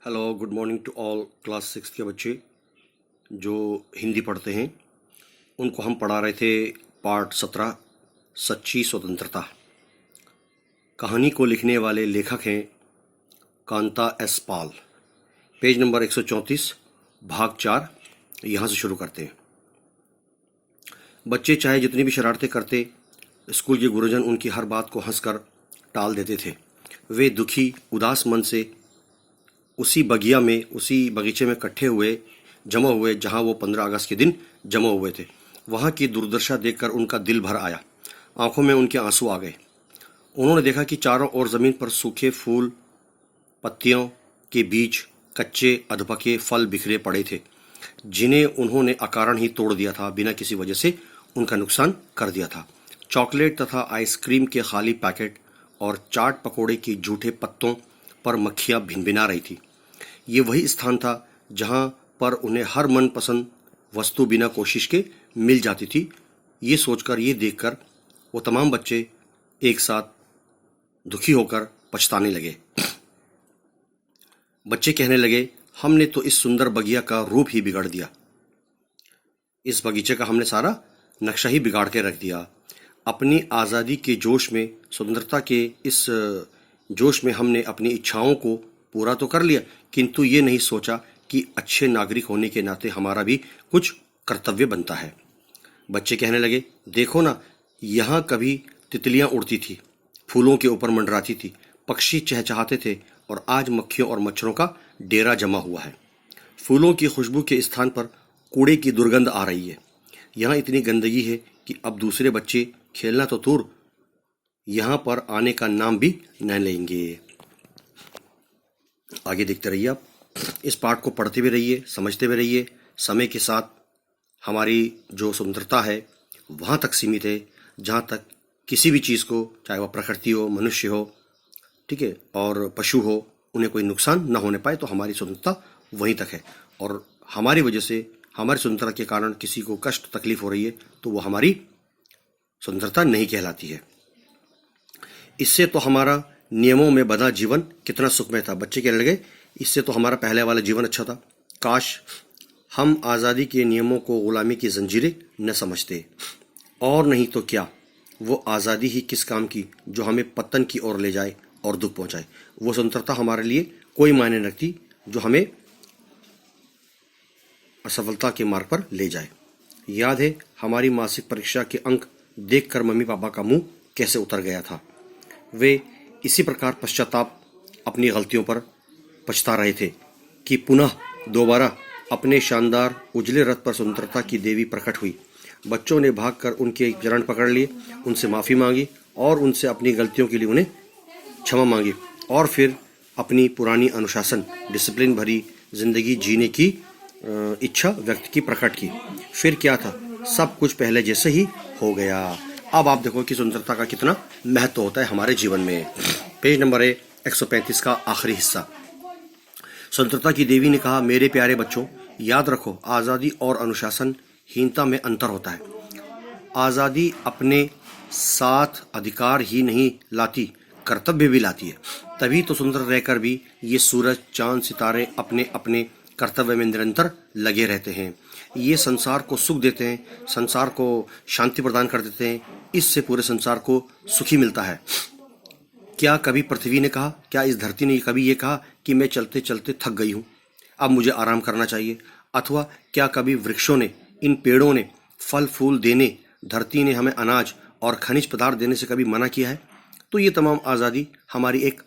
Hello good morning to all class 6 के बच्चे जो हिंदी पढ़ते हैं। उनको हम पढ़ा रहे थे पार्ट 17 सच्ची स्वतंत्रता। कहानी को लिखने वाले लेखक हैं कांता एस पाल। पेज नंबर 134 भाग 4 यहाँ से शुरू करते हैं। बच्चे चाहे जितनी भी शरारतें करते, स्कूल के गुरुजन उनकी हर बात को हंसकर टाल देते थे। वे दुखी उदास मन से उसी बगीचे में जमा हुए जहां वो 15 अगस्त के दिन जमा हुए थे। वहां की दुर्दशा देखकर उनका दिल भर आया, आंखों में उनके आंसू आ गए। उन्होंने देखा कि चारों ओर जमीन पर सूखे फूल पत्तियों के बीच कच्चे अधपके फल बिखरे पड़े थे, जिन्हें उन्होंने अकारण ही तोड़ दिया था, बिना किसी वजह से उनका नुकसान कर दिया था। चॉकलेट तथा आइसक्रीम के खाली पैकेट और चाट पकोड़े के जूठे पत्तों पर मक्खियां भिनभिना रही थी। ये वही स्थान था जहां पर उन्हें हर मनपसंद वस्तु बिना कोशिश के मिल जाती थी। ये सोचकर, ये देखकर वो तमाम बच्चे एक साथ दुखी होकर पछताने लगे। बच्चे कहने लगे, हमने तो इस सुंदर बगिया का रूप ही बिगाड़ दिया। इस बगीचे का हमने सारा नक्शा ही बिगाड़ के रख दिया। अपनी आज़ादी के जोश में, स्वतंत्रता के इस जोश में हमने अपनी इच्छाओं को पूरा तो कर लिया, किंतु ये नहीं सोचा कि अच्छे नागरिक होने के नाते हमारा भी कुछ कर्तव्य बनता है। बच्चे कहने लगे, देखो ना, यहाँ कभी तितलियां उड़ती थी, फूलों के ऊपर मंडराती थी, पक्षी चहचहाते थे, और आज मक्खियों और मच्छरों का डेरा जमा हुआ है। फूलों की खुशबू के स्थान पर कूड़े की दुर्गंध आ रही है। यहाँ इतनी गंदगी है कि अब दूसरे बच्चे खेलना तो दूर, यहाँ पर आने का नाम भी न लेंगे। आगे देखते रहिए आप। इस पाठ को पढ़ते भी रहिए, समझते भी रहिए। समय के साथ हमारी जो स्वतंत्रता है वहाँ तक सीमित है जहाँ तक किसी भी चीज़ को, चाहे वह प्रकृति हो, मनुष्य हो, ठीक है, और पशु हो, उन्हें कोई नुकसान न होने पाए, तो हमारी स्वतंत्रता वहीं तक है। और हमारी वजह से, हमारी स्वतंत्रता के कारण किसी को कष्ट तकलीफ हो रही है तो वो हमारी स्वतंत्रता नहीं कहलाती है। इससे तो हमारा नियमों में बंधा जीवन कितना सुखमय था। बच्चे कहने लगे, इससे तो हमारा पहले वाला जीवन अच्छा था। काश हम आज़ादी के नियमों को गुलामी की जंजीरें न समझते। और नहीं तो क्या, वो आज़ादी ही किस काम की जो हमें पतन की ओर ले जाए और दुख पहुंचाए। वो स्वतंत्रता हमारे लिए कोई मायने न रखती जो हमें असफलता के मार्ग पर ले जाए। याद है हमारी मासिक परीक्षा के अंक देखकर मम्मी पापा का मुंह कैसे उतर गया था। वे इसी प्रकार पश्चाताप, अपनी गलतियों पर पछता रहे थे कि पुनः दोबारा अपने शानदार उजले रथ पर स्वतंत्रता की देवी प्रकट हुई। बच्चों ने भागकर उनके चरण पकड़ लिए, उनसे माफ़ी मांगी और उनसे अपनी गलतियों के लिए उन्हें क्षमा मांगी, और फिर अपनी पुरानी अनुशासन, डिसिप्लिन भरी जिंदगी जीने की इच्छा व्यक्त की, प्रकट की। फिर क्या था, सब कुछ पहले जैसे ही हो गया। अब आप देखो कि स्वतंत्रता का कितना महत्व होता है हमारे जीवन में। पेज नंबर 135 का आखिरी हिस्सा। स्वतंत्रता की देवी ने कहा, मेरे प्यारे बच्चों, याद रखो, आज़ादी और अनुशासनहीनता में अंतर होता है। आज़ादी अपने साथ अधिकार ही नहीं लाती, कर्तव्य भी लाती है। तभी तो सुंदर रहकर भी ये सूरज, चांद, सितारे अपने अपने कर्तव्य में निरंतर लगे रहते हैं। ये संसार को सुख देते हैं, संसार को शांति प्रदान कर देते हैं। इससे पूरे संसार को सुखी मिलता है। क्या कभी पृथ्वी ने कहा, क्या इस धरती ने कभी ये कहा कि मैं चलते चलते थक गई हूँ, अब मुझे आराम करना चाहिए? अथवा क्या कभी वृक्षों ने, इन पेड़ों ने फल फूल देने, धरती ने हमें अनाज और खनिज पदार्थ देने से कभी मना किया है? तो ये तमाम आज़ादी हमारी एक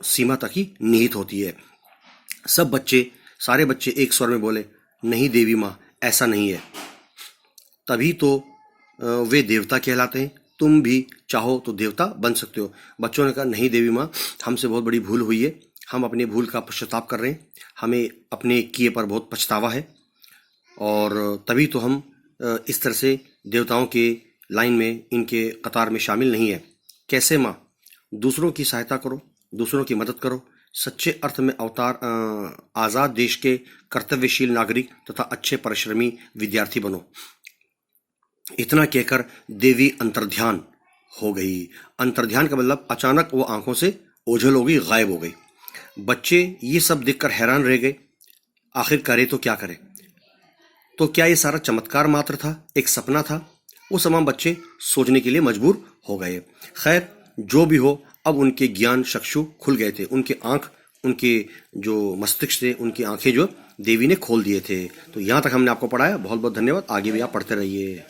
सीमा तक ही निहित होती है। सब बच्चे, सारे बच्चे एक स्वर में बोले, नहीं देवी माँ, ऐसा नहीं है। तभी तो वे देवता कहलाते हैं। तुम भी चाहो तो देवता बन सकते हो। बच्चों ने कहा, नहीं देवी माँ, हमसे बहुत बड़ी भूल हुई है, हम अपने भूल का पश्चाताप कर रहे हैं, हमें अपने किए पर बहुत पछतावा है, और तभी तो हम इस तरह से देवताओं के लाइन में, इनके कतार में शामिल नहीं है। कैसे माँ? दूसरों की सहायता करो, दूसरों की मदद करो, सच्चे अर्थ में आज़ाद देश के कर्तव्यशील नागरिक तथा अच्छे परिश्रमी विद्यार्थी बनो। इतना कहकर देवी अंतर्ध्यान हो गई। अंतर्ध्यान का मतलब अचानक वो आंखों से ओझल हो गई, गायब हो गई। बच्चे ये सब देखकर हैरान रह गए। आखिर करे तो क्या करे? तो क्या ये सारा चमत्कार मात्र था, एक सपना था? वो तमाम बच्चे सोचने के लिए मजबूर हो गए। खैर, जो भी हो, अब उनके ज्ञान चक्षु खुल गए थे। उनके जो मस्तिष्क थे, उनकी आंखें जो देवी ने खोल दिए थे। तो यहाँ तक हमने आपको पढ़ाया। बहुत बहुत धन्यवाद। आगे भी आप पढ़ते रहिए।